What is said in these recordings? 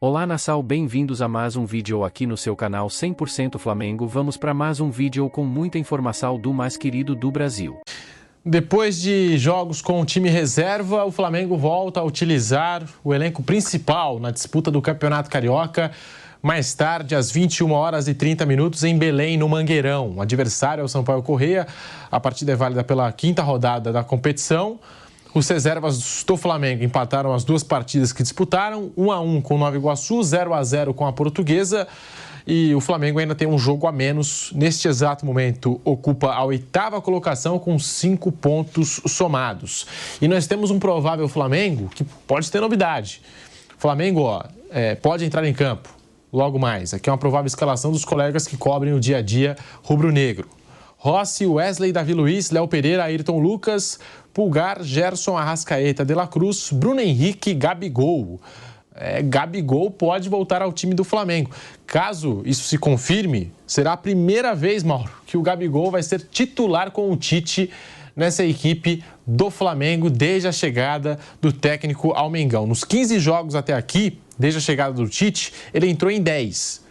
Olá Nassau, bem-vindos a mais um vídeo aqui no seu canal 100% Flamengo. Vamos para mais um vídeo com muita informação do mais querido do Brasil. Depois de jogos com o time reserva, o Flamengo volta a utilizar o elenco principal na disputa do Campeonato Carioca. Mais tarde, às 21h30 em Belém, no Mangueirão. O adversário é o Sampaio Corrêa. A partida é válida pela 5ª rodada da competição. Os reservas do Flamengo empataram as duas partidas que disputaram, 1-1 com o Nova Iguaçu, 0-0 com a Portuguesa. E o Flamengo ainda tem um jogo a menos. Neste exato momento, ocupa a 8ª colocação com 5 pontos somados. E nós temos um provável Flamengo que pode ter novidade. O Flamengo pode entrar em campo logo mais. Aqui é uma provável escalação dos colegas que cobrem o dia a dia rubro-negro. Rossi, Wesley, Davi Luiz, Léo Pereira, Ayrton Lucas, Pulgar, Gerson, Arrascaeta, De La Cruz, Bruno Henrique, Gabigol. Gabigol pode voltar ao time do Flamengo. Caso isso se confirme, será a primeira vez, Mauro, que o Gabigol vai ser titular com o Tite nessa equipe do Flamengo desde a chegada do técnico ao Mengão. Nos 15 jogos até aqui, desde a chegada do Tite, ele entrou em 10,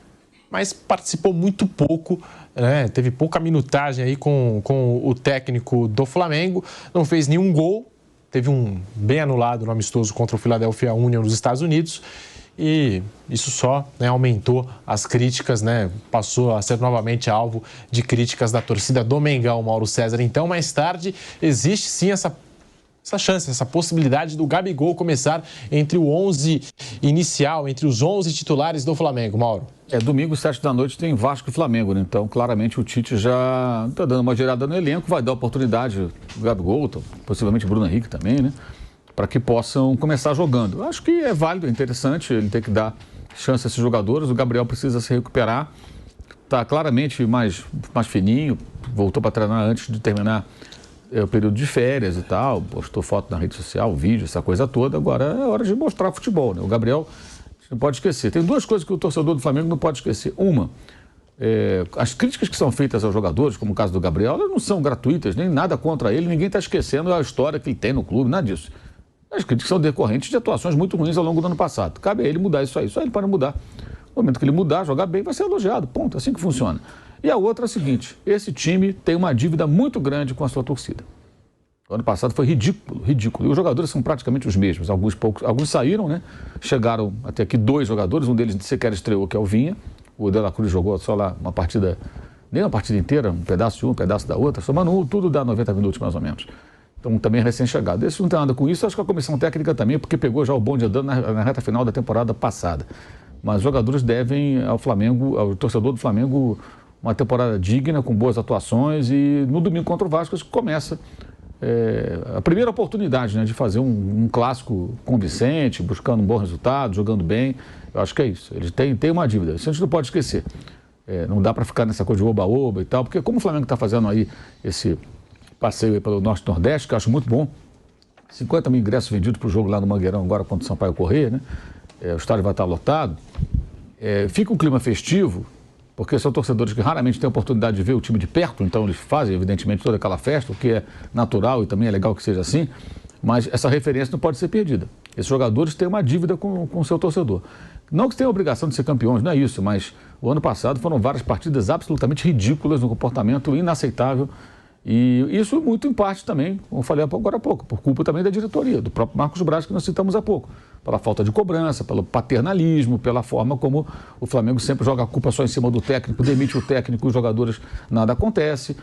mas participou muito pouco, né? Teve pouca minutagem aí com o técnico do Flamengo, não fez nenhum gol, teve um bem anulado no amistoso contra o Philadelphia Union nos Estados Unidos e isso só aumentou as críticas, né? Passou a ser novamente alvo de críticas da torcida do Mengão, Mauro César. Então, mais tarde, existe sim essa chance, essa possibilidade do Gabigol começar entre o 11 inicial, entre os 11 titulares do Flamengo, Mauro. Domingo, 7 da noite, tem Vasco e Flamengo, né? Então, claramente, o Tite já está dando uma girada no elenco, vai dar oportunidade ao Gabigol, possivelmente o Bruno Henrique também, né? Para que possam começar jogando. Acho que é válido, é interessante, ele tem que dar chance a esses jogadores. O Gabriel precisa se recuperar, está claramente mais fininho, voltou para treinar antes de terminar o período de férias e tal, postou foto na rede social, vídeo, essa coisa toda. Agora é hora de mostrar futebol, né? O Gabriel, não pode esquecer. Tem duas coisas que o torcedor do Flamengo não pode esquecer. Uma, as críticas que são feitas aos jogadores, como o caso do Gabriel, elas não são gratuitas, nem nada contra ele, ninguém está esquecendo a história que ele tem no clube, nada disso. As críticas são decorrentes de atuações muito ruins ao longo do ano passado. Cabe a ele mudar isso aí, só ele pode mudar. No momento que ele mudar, jogar bem, vai ser elogiado, ponto, assim que funciona. E a outra é a seguinte, esse time tem uma dívida muito grande com a sua torcida. O ano passado foi ridículo. E os jogadores são praticamente os mesmos. Alguns saíram, né? Chegaram até aqui 2 jogadores, um deles sequer estreou, que é o Vinha. O De La Cruz jogou só lá uma partida, nem uma partida inteira, um pedaço de um pedaço da outra, somando tudo dá 90 minutos mais ou menos. Então também é recém-chegado. Esse não tem nada com isso, acho que a comissão técnica também, porque pegou já o bonde andando na reta final da temporada passada. Mas os jogadores devem ao Flamengo, ao torcedor do Flamengo, uma temporada digna, com boas atuações, e no domingo contra o Vasco começa a primeira oportunidade, né, de fazer um clássico convincente, buscando um bom resultado, jogando bem. Eu acho que é isso. Eles têm uma dívida, isso a gente não pode esquecer. Não dá para ficar nessa coisa de oba-oba e tal, porque como o Flamengo está fazendo aí esse passeio aí pelo Norte e Nordeste, que eu acho muito bom, 50 mil ingressos vendidos para o jogo lá no Mangueirão agora contra o Sampaio Corrêa, né? O estádio vai estar lotado. Fica um clima festivo, porque são torcedores que raramente têm a oportunidade de ver o time de perto, então eles fazem, evidentemente, toda aquela festa, o que é natural e também é legal que seja assim, mas essa referência não pode ser perdida. Esses jogadores têm uma dívida com o seu torcedor. Não que tenham a obrigação de ser campeões, não é isso, mas o ano passado foram várias partidas absolutamente ridículas, um comportamento inaceitável, e isso muito em parte também, como eu falei agora há pouco, por culpa também da diretoria, do próprio Marcos Braz, que nós citamos há pouco, pela falta de cobrança, pelo paternalismo, pela forma como o Flamengo sempre joga a culpa só em cima do técnico, demite o técnico e os jogadores, nada acontece.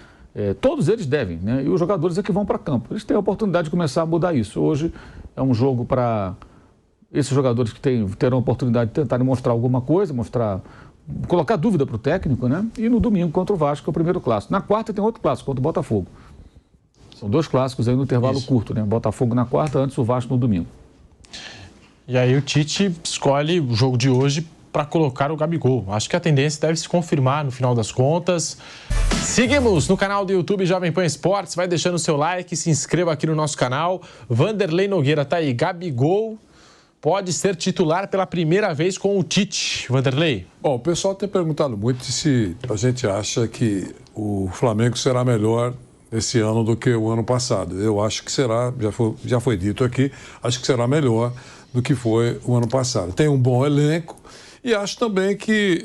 Todos eles devem, né? E os jogadores é que vão para campo. Eles têm a oportunidade de começar a mudar isso. Hoje é um jogo para esses jogadores que terão a oportunidade de tentarem mostrar alguma coisa, colocar dúvida para o técnico, né? E no domingo contra o Vasco, é o primeiro clássico. Na quarta tem outro clássico, contra o Botafogo. São 2 clássicos aí no intervalo curto, né? Botafogo na quarta, antes o Vasco no domingo. E aí o Tite escolhe o jogo de hoje para colocar o Gabigol. Acho que a tendência deve se confirmar no final das contas. Seguimos no canal do YouTube Jovem Pan Esportes. Vai deixando o seu like, se inscreva aqui no nosso canal. Vanderlei Nogueira tá aí. Gabigol pode ser titular pela primeira vez com o Tite. Vanderlei. Bom, o pessoal tem perguntado muito se a gente acha que o Flamengo será melhor esse ano do que o ano passado. Eu acho que será, já foi dito aqui, acho que será melhor do que foi o ano passado. Tem um bom elenco e acho também que,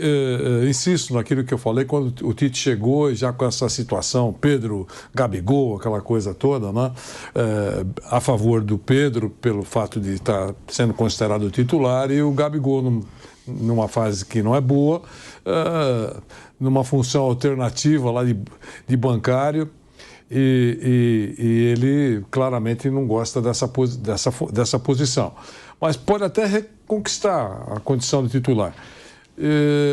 insisto naquilo que eu falei, quando o Tite chegou, já com essa situação, Pedro, Gabigol, aquela coisa toda, né? A favor do Pedro, pelo fato de estar sendo considerado titular, e o Gabigol numa fase que não é boa, numa função alternativa lá de bancário, e ele claramente não gosta dessa posição. Mas pode até reconquistar a condição de titular.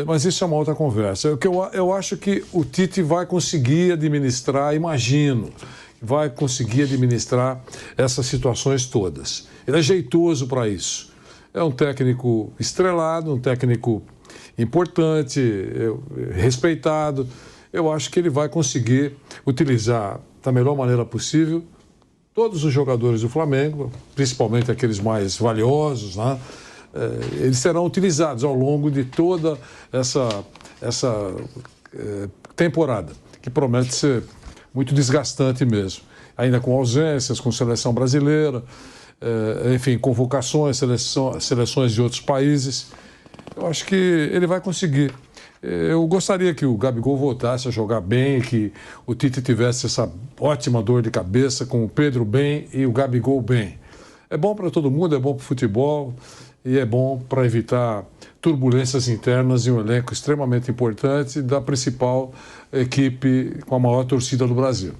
Mas isso é uma outra conversa. Eu acho que o Tite vai conseguir administrar, vai conseguir administrar essas situações todas. Ele é jeitoso para isso. É um técnico estrelado, um técnico importante, respeitado. Eu acho que ele vai conseguir utilizar da melhor maneira possível todos os jogadores do Flamengo, principalmente aqueles mais valiosos, né? Eles serão utilizados ao longo de toda essa temporada, que promete ser muito desgastante mesmo. Ainda com ausências, com seleção brasileira, enfim, convocações, seleções de outros países. Eu acho que ele vai conseguir. Eu gostaria que o Gabigol voltasse a jogar bem, que o Tite tivesse essa ótima dor de cabeça com o Pedro bem e o Gabigol bem. É bom para todo mundo, é bom para o futebol e é bom para evitar turbulências internas em um elenco extremamente importante da principal equipe com a maior torcida do Brasil.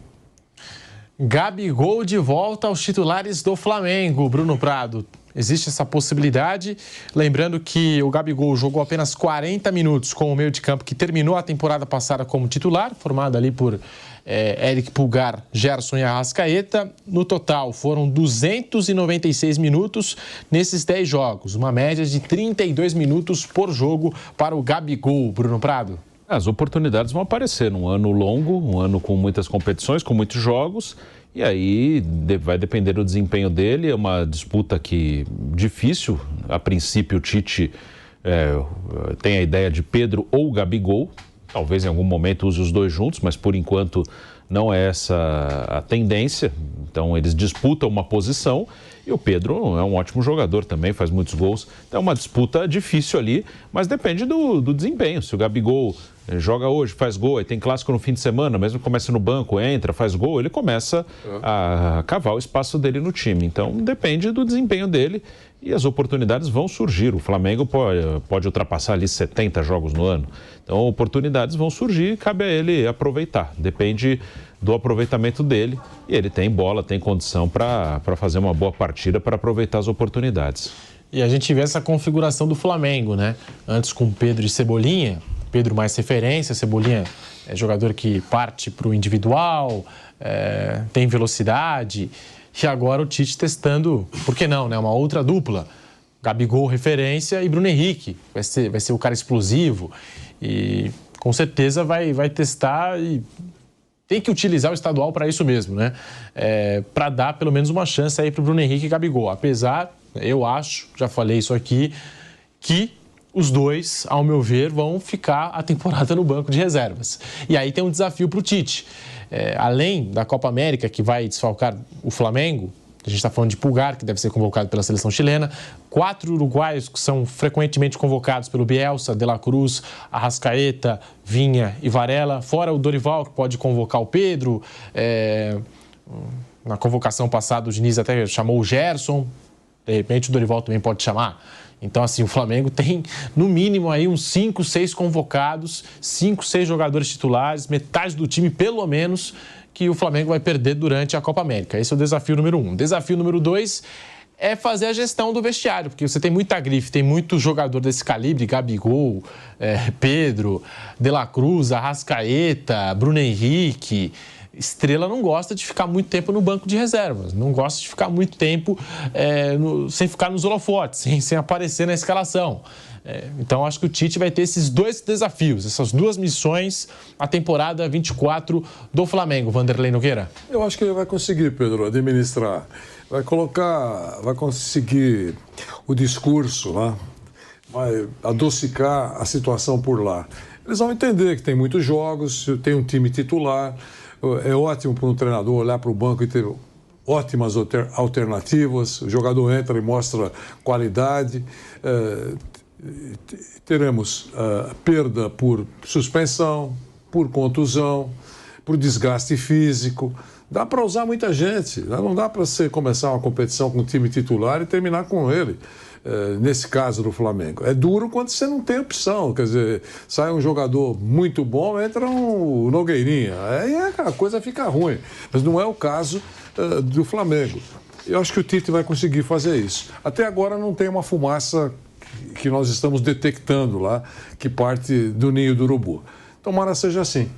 Gabigol de volta aos titulares do Flamengo, Bruno Prado. Existe essa possibilidade, lembrando que o Gabigol jogou apenas 40 minutos com o meio de campo que terminou a temporada passada como titular, formado ali por Eric Pulgar, Gerson e Arrascaeta. No total, foram 296 minutos nesses 10 jogos, uma média de 32 minutos por jogo para o Gabigol, Bruno Prado. As oportunidades vão aparecer num ano longo, um ano com muitas competições, com muitos jogos, e aí vai depender do desempenho dele. É uma disputa difícil. A princípio, o Tite tem a ideia de Pedro ou Gabigol. Talvez em algum momento use os dois juntos, mas por enquanto não é essa a tendência. Então eles disputam uma posição e o Pedro é um ótimo jogador também, faz muitos gols. Então é uma disputa difícil ali, mas depende do desempenho. Se o Gabigol joga hoje, faz gol, aí tem clássico no fim de semana, mesmo que comece no banco, entra, faz gol, ele começa a cavar o espaço dele no time. Então depende do desempenho dele e as oportunidades vão surgir. O Flamengo pode ultrapassar ali 70 jogos no ano. Então oportunidades vão surgir e cabe a ele aproveitar. Depende do aproveitamento dele e ele tem bola, tem condição para fazer uma boa partida, para aproveitar as oportunidades. E a gente vê essa configuração do Flamengo, né? Antes com Pedro e Cebolinha, Pedro mais referência, Cebolinha é jogador que parte para o individual, tem velocidade. E agora o Tite testando, por que não, né? Uma outra dupla. Gabigol referência e Bruno Henrique. Vai ser o cara explosivo. E com certeza vai testar e tem que utilizar o estadual para isso mesmo, né? Para dar pelo menos uma chance aí para o Bruno Henrique e Gabigol. Apesar, eu acho, já falei isso aqui, que os dois, ao meu ver, vão ficar a temporada no banco de reservas. E aí tem um desafio para o Tite. Além da Copa América, que vai desfalcar o Flamengo, a gente está falando de Pulgar, que deve ser convocado pela seleção chilena, 4 uruguaios que são frequentemente convocados pelo Bielsa, De La Cruz, Arrascaeta, Vinha e Varela, fora o Dorival, que pode convocar o Pedro. Na convocação passada, o Diniz até chamou o Gerson, de repente o Dorival também pode chamar. Então, assim, o Flamengo tem, no mínimo, aí uns 5, 6 convocados, 5, 6 jogadores titulares, metade do time, pelo menos, que o Flamengo vai perder durante a Copa América. Esse é o desafio número 1. Desafio número 2 é fazer a gestão do vestiário, porque você tem muita grife, tem muito jogador desse calibre, Gabigol, Pedro, De La Cruz, Arrascaeta, Bruno Henrique. Estrela não gosta de ficar muito tempo no banco de reservas, não gosta de ficar muito tempo sem ficar nos holofotes, sem aparecer na escalação. Então, acho que o Tite vai ter esses 2 desafios, essas 2 missões, a temporada 24 do Flamengo. Vanderlei Nogueira. Eu acho que ele vai conseguir, Pedro, administrar. Vai conseguir o discurso lá, vai adocicar a situação por lá. Eles vão entender que tem muitos jogos, tem um time titular. É ótimo para um treinador olhar para o banco e ter ótimas alternativas, o jogador entra e mostra qualidade. Teremos perda por suspensão, por contusão, por desgaste físico. Dá para usar muita gente, não dá para você começar uma competição com o time titular e terminar com ele, nesse caso do Flamengo. É duro quando você não tem opção, quer dizer, sai um jogador muito bom, entra um Nogueirinha, aí a coisa fica ruim, mas não é o caso do Flamengo. Eu acho que o Tite vai conseguir fazer isso. Até agora não tem uma fumaça que nós estamos detectando lá, que parte do ninho do urubu. Tomara seja assim.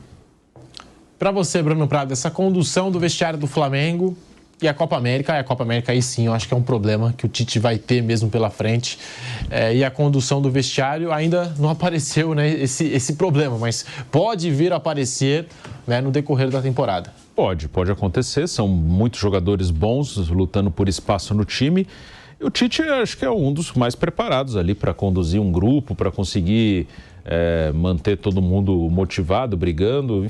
Para você, Bruno Prado, essa condução do vestiário do Flamengo e a Copa América aí sim, eu acho que é um problema que o Tite vai ter mesmo pela frente. E a condução do vestiário ainda não apareceu, né, esse problema, mas pode vir a aparecer, né, no decorrer da temporada. Pode acontecer, são muitos jogadores bons lutando por espaço no time. E o Tite acho que é um dos mais preparados ali para conduzir um grupo, para conseguir manter todo mundo motivado, brigando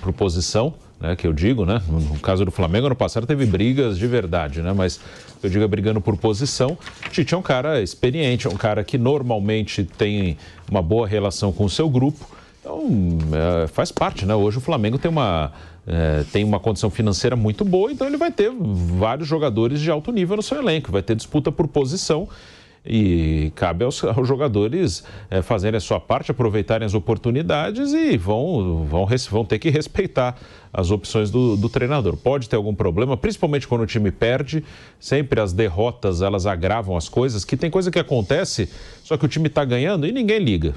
por posição, né, que eu digo, né? No caso do Flamengo, ano passado teve brigas de verdade, né? Mas eu digo brigando por posição. O Tite é um cara experiente, é um cara que normalmente tem uma boa relação com o seu grupo. Então, faz parte, né? Hoje o Flamengo tem uma condição financeira muito boa, então ele vai ter vários jogadores de alto nível no seu elenco, vai ter disputa por posição e cabe aos jogadores fazerem a sua parte, aproveitarem as oportunidades e vão ter que respeitar as opções do treinador. Pode ter algum problema, principalmente quando o time perde, sempre as derrotas elas agravam as coisas, que tem coisa que acontece, só que o time está ganhando e ninguém liga.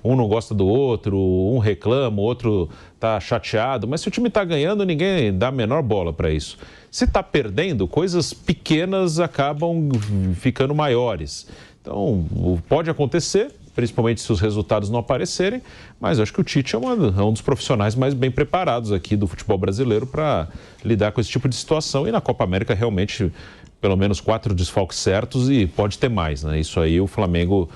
Um não gosta do outro, um reclama, o outro está chateado, mas se o time está ganhando, ninguém dá a menor bola para isso. Se está perdendo, coisas pequenas acabam ficando maiores. Então, pode acontecer, principalmente se os resultados não aparecerem, mas eu acho que o Tite é um dos profissionais mais bem preparados aqui do futebol brasileiro para lidar com esse tipo de situação. E na Copa América, realmente, pelo menos 4 desfalques certos e pode ter mais, né? Isso aí o Flamengo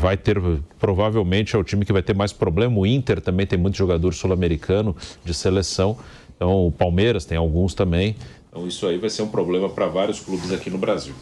vai ter, provavelmente é o time que vai ter mais problema. O Inter também tem muito jogador sul-americano de seleção. Então, o Palmeiras tem alguns também. Então, isso aí vai ser um problema para vários clubes aqui no Brasil.